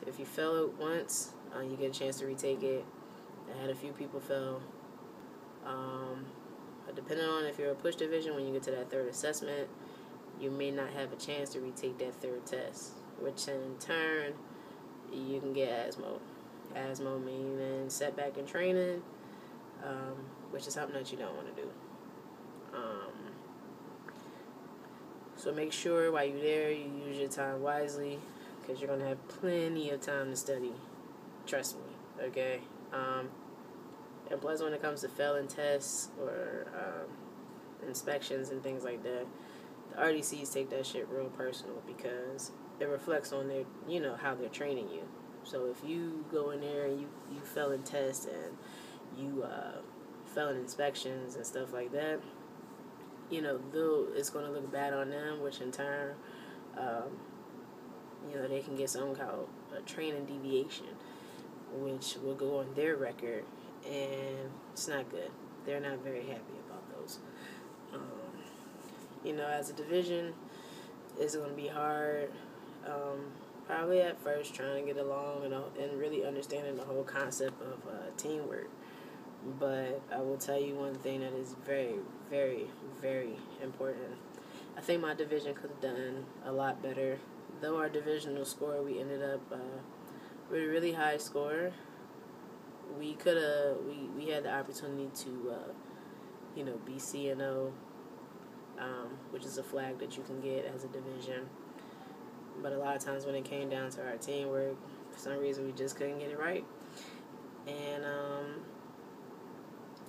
if you fail it once, you get a chance to retake it. I had a few people fail. Depending on if you're a push division, when you get to that third assessment, you may not have a chance to retake that third test, which in turn, you can get ASMO. ASMO meaning setback in training, which is something that you don't want to do. So make sure while you're there, you use your time wisely, because you're going to have plenty of time to study. Trust me, okay? And plus, when it comes to failing tests or inspections and things like that, the RTCs take that shit real personal, because it reflects on their, how they're training you. So if you go in there and you fail in tests and you fail in inspections and stuff like that, it's going to look bad on them, which in turn, they can get some kind of a training deviation, which will go on their record, and it's not good. They're not very happy about those. As a division, it's going to be hard, probably at first, trying to get along and really understanding the whole concept of teamwork. But I will tell you one thing that is very, very, very important. I think my division could have done a lot better. Though our divisional score, we ended up with a really high score. We had the opportunity to, be C&O, which is a flag that you can get as a division. But a lot of times when it came down to our teamwork, for some reason we just couldn't get it right. And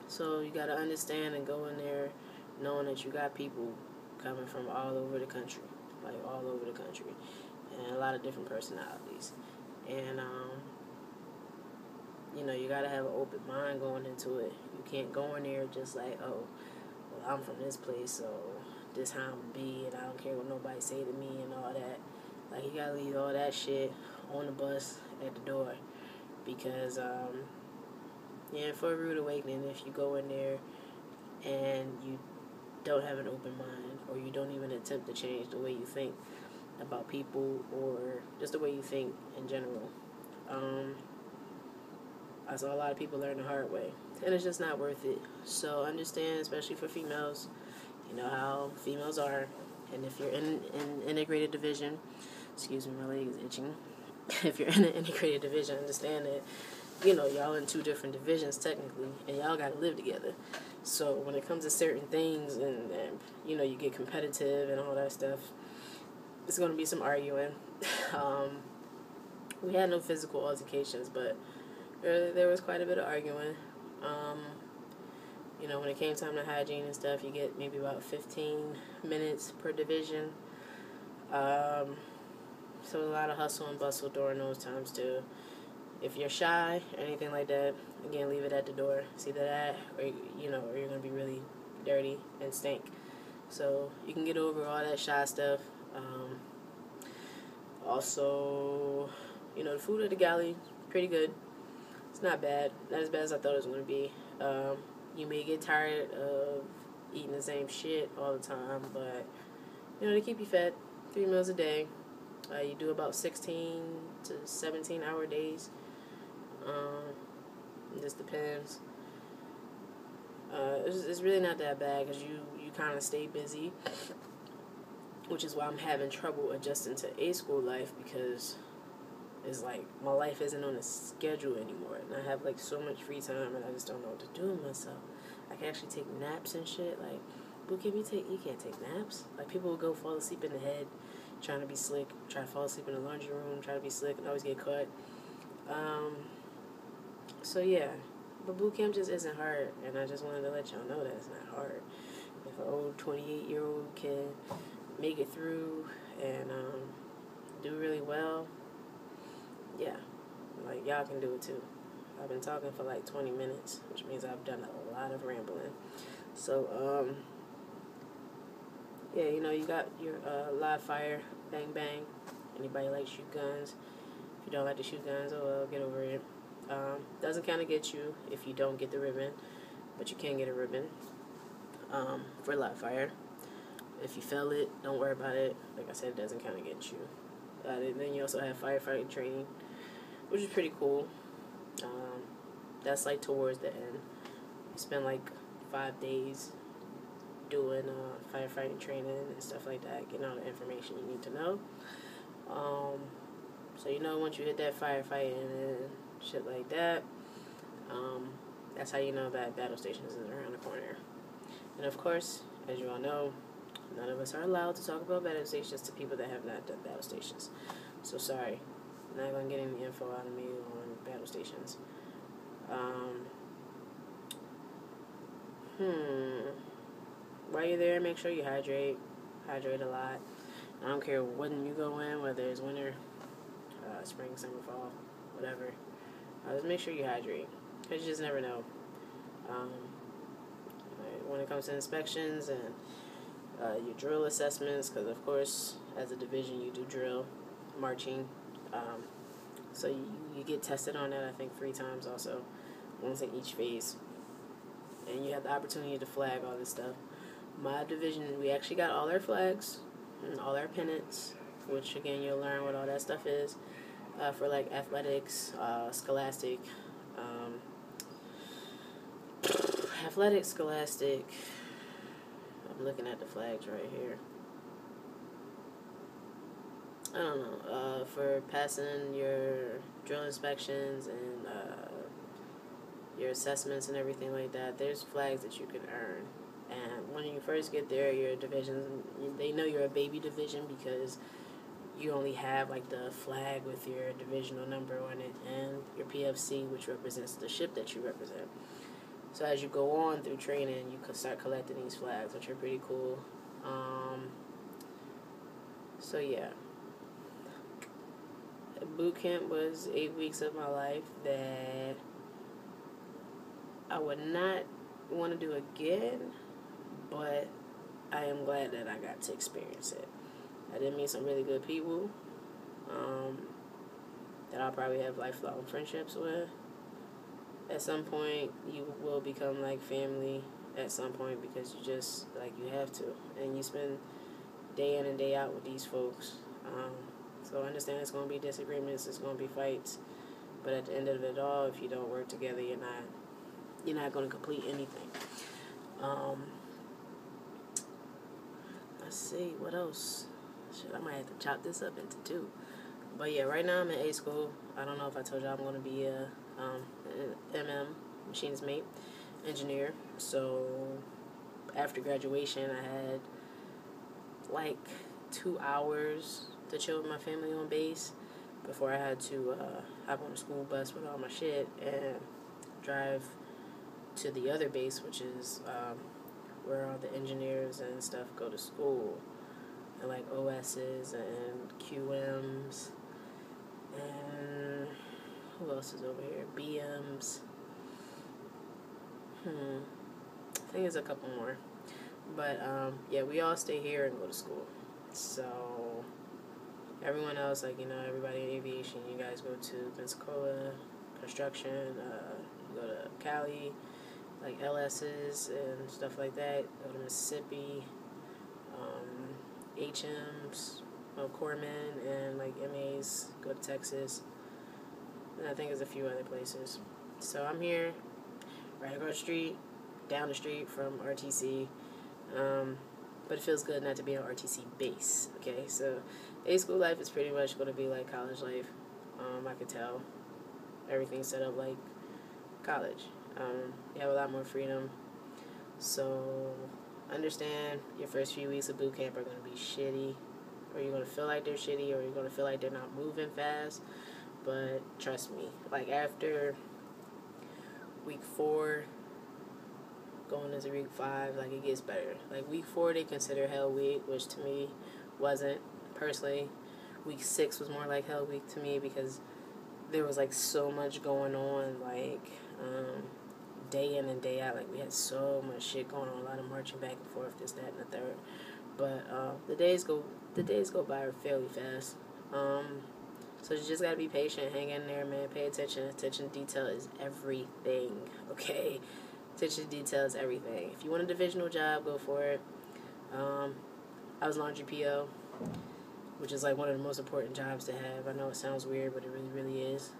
so you got to understand and go in there knowing that you got people coming from all over the country, and a lot of different personalities. And, you got to have an open mind going into it. You can't go in there just like, oh, well, I'm from this place, so this how I'm going to be, and I don't care what nobody say to me and all that. Like, you got to leave all that shit on the bus at the door, because, for a rude awakening, if you go in there and you don't have an open mind, or you don't even attempt to change the way you think about people, or just the way you think in general. I saw a lot of people learn the hard way, and it's just not worth it. So understand, especially for females, you know how females are, and if you're in an integrated division, excuse me, my leg is itching. If you're in an integrated division, understand that, y'all in two different divisions technically, and y'all got to live together. So when it comes to certain things and you get competitive and all that stuff, it's going to be some arguing. We had no physical altercations, but there was quite a bit of arguing. When it came time to hygiene and stuff, you get maybe about 15 minutes per division. So a lot of hustle and bustle during those times too. If you're shy or anything like that, again, leave it at the door. It's either that or, or you're going to be really dirty and stink. So you can get over all that shy stuff. Also, the food at the galley, pretty good. It's not bad. Not as bad as I thought it was going to be. You may get tired of eating the same shit all the time, but, they keep you fed 3 meals a day. You do about 16 to 17-hour days. It just depends. It's really not that bad, because you kind of stay busy, which is why I'm having trouble adjusting to A-school life, because it's like my life isn't on a schedule anymore, and I have like so much free time, and I just don't know what to do with myself. I can actually take naps and shit. Like, what can you take? You can't take naps. Like, people will go fall asleep in the head, trying to be slick, try to fall asleep in the laundry room, try to be slick, and always get caught. So yeah, but boot camp just isn't hard, and I just wanted to let y'all know that it's not hard. If an old 28-year-old can make it through and do really well, yeah, like, y'all can do it too. I've been talking for like 20 minutes, which means I've done a lot of rambling. So, yeah, you got your live fire, bang bang. Anybody like shoot guns? If you don't like to shoot guns, oh well, get over it. Doesn't kind of get you if you don't get the ribbon, but you can get a ribbon for live fire. If you fail it, don't worry about it. Like I said, it doesn't kind of get you. Then you also have firefighting training, which is pretty cool. Um, that's like towards the end. We spent like 5 days doing firefighting training and stuff like that, getting all the information you need to know. So once you hit that firefighting and shit like that, that's how you know that battle stations is around the corner. And of course, as you all know, none of us are allowed to talk about battle stations to people that have not done battle stations. So sorry, I'm not gonna get any info out of me on battle stations. While you're there, make sure you hydrate a lot. I don't care when you go in, whether it's winter, spring, summer, fall, whatever. Just make sure you hydrate, because you just never know. When it comes to inspections and your drill assessments, because of course, as a division, you do drill, marching. So you get tested on that, I think, 3 times also, once in each phase. And you have the opportunity to flag all this stuff. My division, we actually got all our flags and all our pennants, which again, you'll learn what all that stuff is, for like athletics, scholastic, scholastic. I'm looking at the flags right here. I don't know, for passing your drill inspections and your assessments and everything like that, there's flags that you can earn. And when you first get there, your divisions, they know you're a baby division because you only have like the flag with your divisional number on it and your PFC, which represents the ship that you represent. So as you go on through training, you could start collecting these flags, which are pretty cool. So yeah, boot camp was 8 weeks of my life that I would not want to do again, but I am glad that I got to experience it. I did meet some really good people that I'll probably have lifelong friendships with. At some point, you will become like family at some point because you just, like, you have to. And you spend day in and day out with these folks. So I understand it's going to be disagreements, it's going to be fights. But at the end of it all, if you don't work together, you're not going to complete anything. Let's see, what else? Shit, I might have to chop this up into 2. But yeah, right now I'm in A school. I don't know if I told you I'm going to be a MM, machines mate, engineer. So after graduation, I had like 2 hours to chill with my family on base before I had to hop on a school bus with all my shit and drive to the other base, which is where all the engineers and stuff go to school, and like OSs and QMs and who else is over here? BMs. I think there's a couple more, but yeah, we all stay here and go to school. So everyone else, like, everybody in aviation, you guys go to Pensacola, construction, you go to Cali, like LS's and stuff like that, go to Mississippi, HM's, Corpsmen, and like MA's go to Texas, and I think there's a few other places. So I'm here, right across the street, down the street from RTC, but it feels good not to be on RTC base, okay? So A school life is pretty much going to be like college life. I could tell everything's set up like college. You have a lot more freedom. So understand your first few weeks of boot camp are going to be shitty, or you're going to feel like they're shitty, or you're going to feel like they're not moving fast. But trust me, like after week 4, going into week 5, like it gets better. Like week 4 they consider hell week, which to me wasn't, personally. Week 6 was more like hell week to me because there was like so much going on, like day in and day out. Like we had so much shit going on, a lot of marching back and forth, this, that, and the third. But the days go by fairly fast. So you just gotta be patient, hang in there, man. Pay attention. Attention to detail is everything. Okay, attention to detail is everything. If you want a divisional job, go for it. I was laundry PO, which is like one of the most important jobs to have. I know it sounds weird, but it really, really is.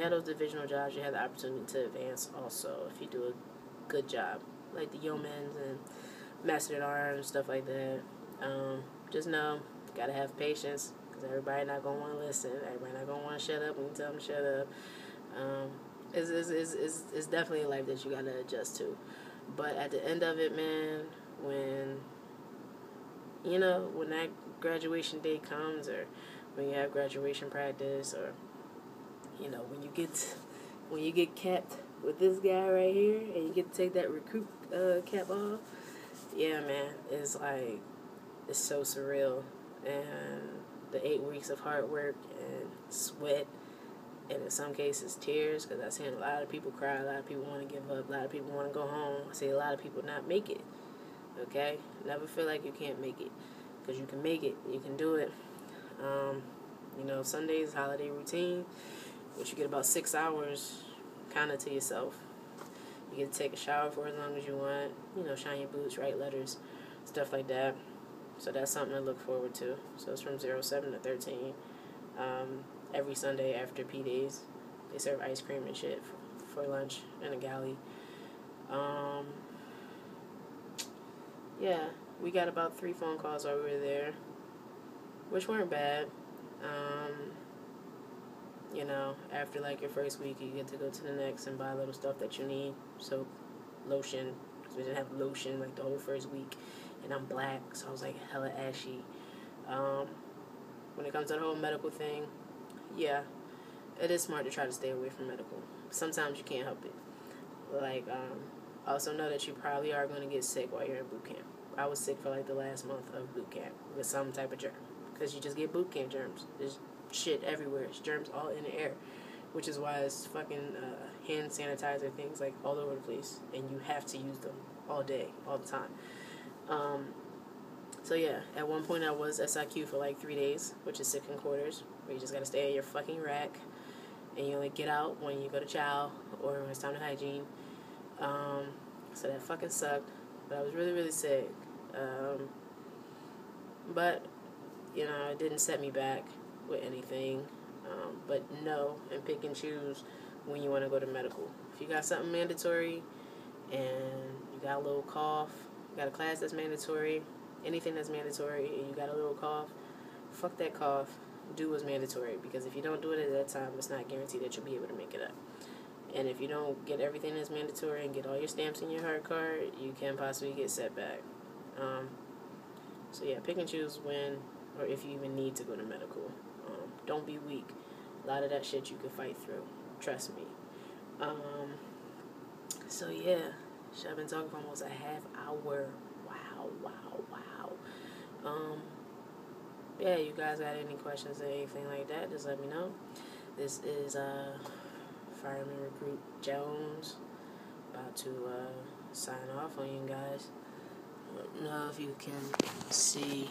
have those divisional jobs, you have the opportunity to advance also if you do a good job, like the yeomans and master at arms, stuff like that. Just know, you gotta have patience, because everybody not gonna want to listen. Everybody not gonna want to shut up when you tell them to shut up. It's definitely a life that you gotta adjust to. But at the end of it, man, when that graduation day comes, or when you have graduation practice, or when you get capped with this guy right here, and you get to take that recruit cap off, yeah, man, it's like, it's so surreal. And the 8 weeks of hard work and sweat, and in some cases tears, because I've seen a lot of people cry, a lot of people want to give up, a lot of people want to go home. I see a lot of people not make it. Okay, never feel like you can't make it, because you can make it, you can do it. Sundays, holiday routine, which you get about 6 hours kind of to yourself. You get to take a shower for as long as you want, shine your boots, write letters, stuff like that. So that's something to look forward to. So it's from 07 to 13. Every Sunday after P days, they serve ice cream and shit for lunch in a galley. Yeah, we got about 3 phone calls while we were there, which weren't bad. After like your first week, you get to go to the next and buy little stuff that you need. Soap, lotion, because we didn't have lotion like the whole first week, and I'm black, so I was like hella ashy. When it comes to the whole medical thing, yeah, it is smart to try to stay away from medical. Sometimes you can't help it. Like, also know that you probably are going to get sick while you're in boot camp. I was sick for like the last month of boot camp with some type of germ, because you just get boot camp germs. There's shit everywhere. It's germs all in the air, which is why it's fucking hand sanitizer things like all over the place, and you have to use them all day, all the time. So yeah, at one point I was SIQ for like 3 days, which is 6 quarters, where you just gotta stay in your fucking rack, and you only get out when you go to chow or when it's time to hygiene. So that fucking sucked, but I was really, really sick. But it didn't set me back with anything. But know and pick and choose when you want to go to medical. If you got something mandatory and you got a little cough, you got a class that's mandatory, anything that's mandatory, and you got a little cough, fuck that cough. Do what's mandatory, because if you don't do it at that time, it's not guaranteed that you'll be able to make it up. And if you don't get everything that's mandatory and get all your stamps in your hard card, you can possibly get set back. So yeah, pick and choose when, or if you even need to go to medical. Don't be weak. A lot of that shit you can fight through. Trust me. So yeah, I've been talking for almost a half hour. Wow. Yeah, you guys got any questions or anything like that, just let me know. This is Fireman Recruit Jones, about to sign off on you guys. I don't know if you can see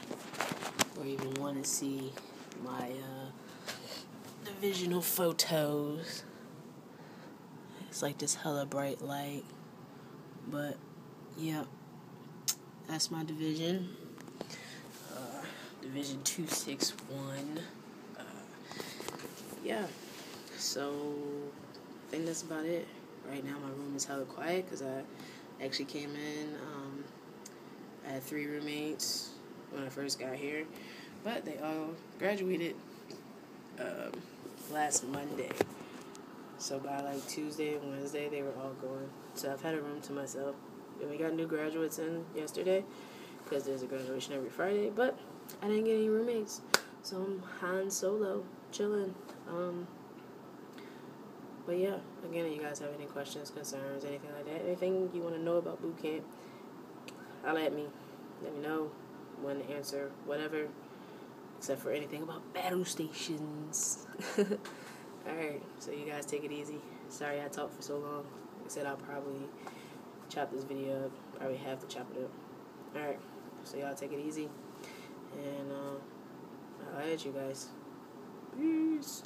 or even want to see my divisional photos. It's like this hella bright light, but yeah, that's my division. Division 261. Yeah, so I think that's about it. Right now my room is hella quiet because I actually came in. I had 3 roommates when I first got here, but they all graduated last Monday. So by like Tuesday and Wednesday, they were all gone. So I've had a room to myself. And we got new graduates in yesterday, because there's a graduation every Friday, but I didn't get any roommates, so I'm Han Solo, chilling. But yeah, again, if you guys have any questions, concerns, anything like that, anything you want to know about boot camp, holla at me. Let me know when to answer whatever, except for anything about battle stations. Alright, so you guys take it easy. Sorry I talked for so long. Like I said, I'll probably chop this video up. Probably have to chop it up. Alright, so y'all take it easy. And I'll at you guys. Peace.